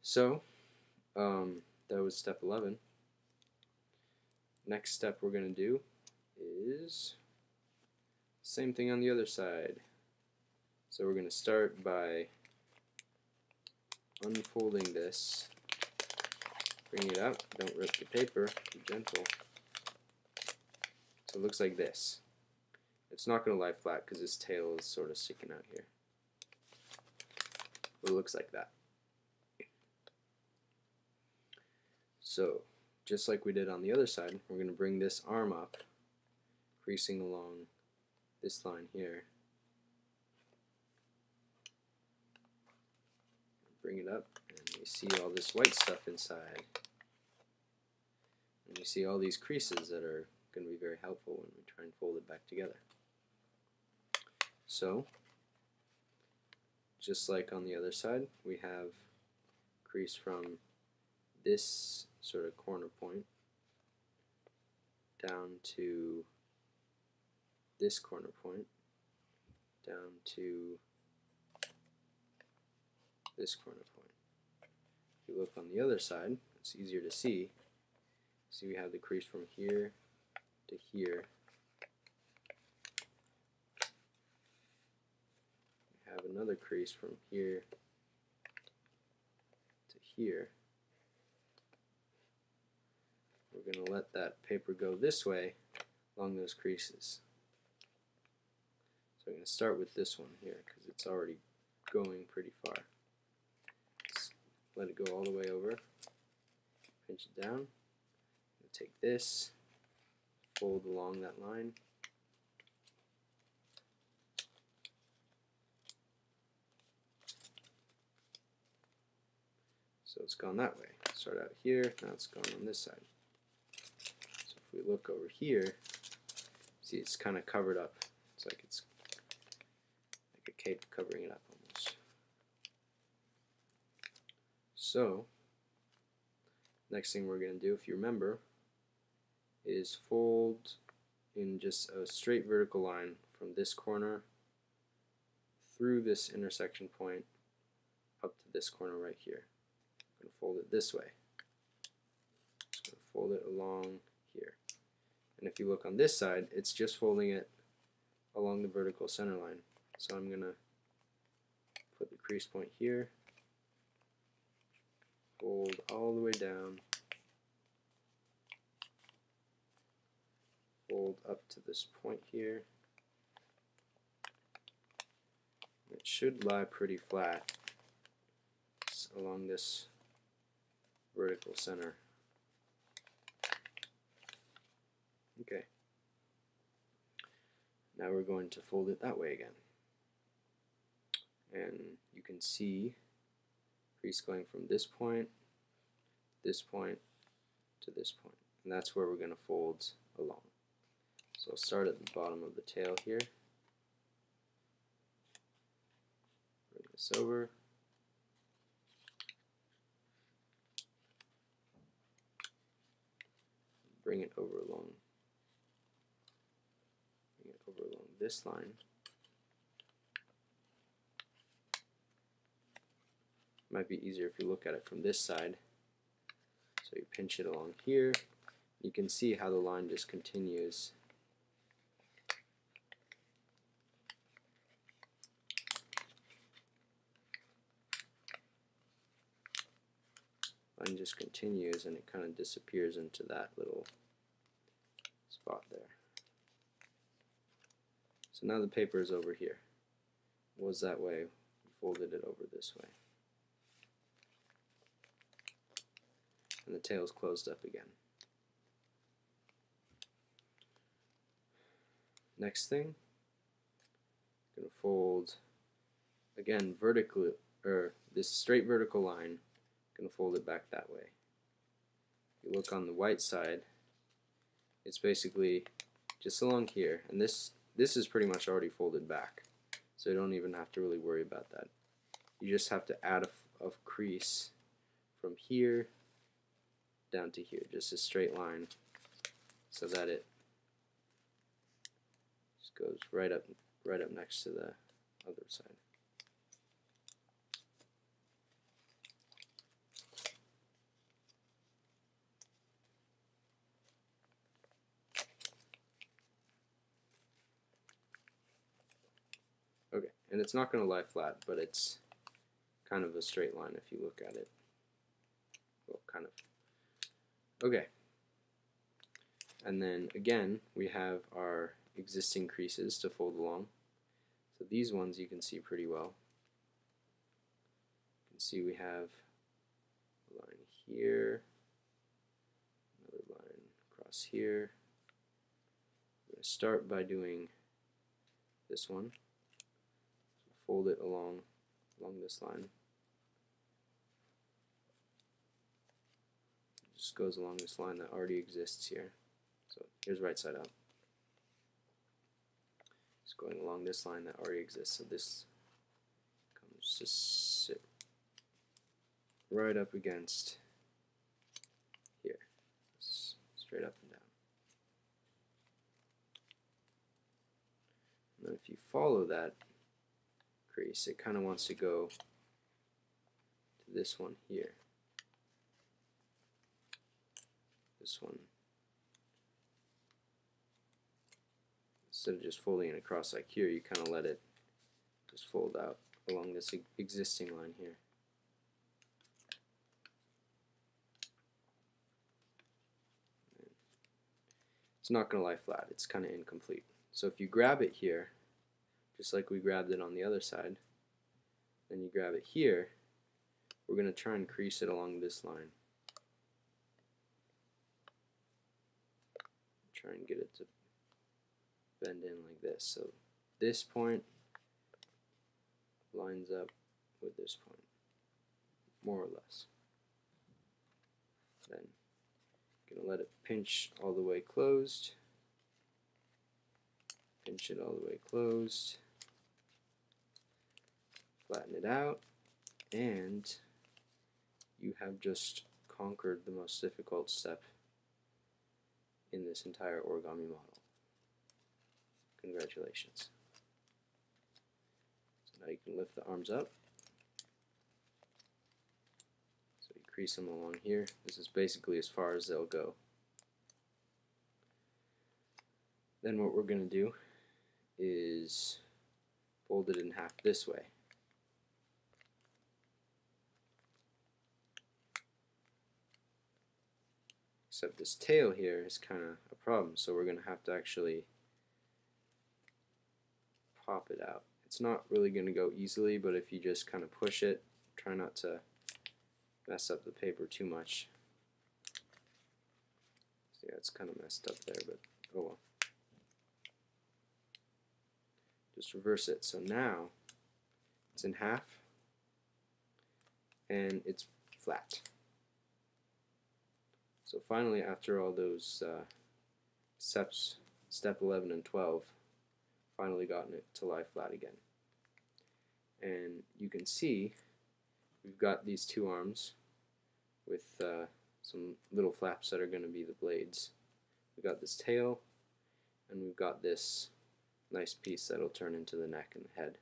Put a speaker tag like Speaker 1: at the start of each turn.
Speaker 1: So that was step 11. Next step we're going to do is same thing on the other side. So we're going to start by unfolding this, bring it up, don't rip the paper, be gentle. So it looks like this. It's not going to lie flat because this tail is sort of sticking out here. But it looks like that. So just like we did on the other side, we're going to bring this arm up, creasing along this line here. Bring it up, and you see all this white stuff inside. And you see all these creases that are going to be very helpful when we try and fold it back together. So, just like on the other side, we have crease from this sort of corner point down to this corner point, down to this corner point. If you look on the other side, it's easier to see. See, we have the crease from here to here. We have another crease from here to here. We're going to let that paper go this way along those creases. So I'm going to start with this one here because it's already going pretty far. Let it go all the way over, pinch it down, take this, fold along that line, so it's gone that way. Start out here, now it's gone on this side. So if we look over here, see it's kind of covered up. It's like a cape covering it up almost. So, next thing we're going to do, if you remember, is fold in just a straight vertical line from this corner through this intersection point up to this corner right here. I'm going to fold it this way. Just going to fold it along here. And if you look on this side, it's just folding it along the vertical center line. So I'm going to put the crease point here, fold all the way down, fold up to this point here. It should lie pretty flat along this vertical center. Okay. Now we're going to fold it that way again. And you can see crease going from this point to this point, and that's where we're going to fold along. So I'll start at the bottom of the tail here, bring this over, bring it over along this line. Might be easier if you look at it from this side. So you pinch it along here. You can see how the line just continues. Line just continues and it kind of disappears into that little spot there. So now the paper is over here. It was that way. We folded it over this way. And the tail is closed up again. Next thing, I'm going to fold again vertically, or this straight vertical line. I'm going to fold it back that way. If you look on the white side, it's basically just along here, and this is pretty much already folded back, so you don't even have to really worry about that. You just have to add a crease from here down to here, just a straight line, so that it just goes right up next to the other side. And it's not going to lie flat, but it's kind of a straight line if you look at it. Well, kind of. Okay. And then again, we have our existing creases to fold along. So these ones you can see pretty well. You can see we have a line here, another line across here. I'm going to start by doing this one. So fold it along this line. It just goes along this line that already exists here. So here's right side up. It's going along this line that already exists. So this comes to sit right up against here, straight up and down. And then if you follow that crease, it kind of wants to go to this one here. This one. Instead of just folding it across like here, you kind of let it just fold out along this existing line here. It's not going to lie flat, it's kind of incomplete. So if you grab it here, just like we grabbed it on the other side, then you grab it here, we're going to try and crease it along this line. Try and get it to bend in like this. So this point lines up with this point, more or less. Then I'm going to let it pinch all the way closed. Pinch it all the way closed. Flatten it out, and you have just conquered the most difficult step in this entire origami model. Congratulations. So now you can lift the arms up. So you crease them along here. This is basically as far as they'll go. Then what we're going to do is fold it in half this way. Except this tail here is kind of a problem, so we're going to have to actually pop it out. It's not really going to go easily, but if you just kind of push it, try not to mess up the paper too much. So yeah, it's kind of messed up there, but oh well. Just reverse it. So now it's in half and it's flat. So finally, after all those steps, step 11 and 12, finally gotten it to lie flat again. And you can see we've got these two arms with some little flaps that are going to be the blades. We've got this tail, and we've got this nice piece that'll turn into the neck and the head.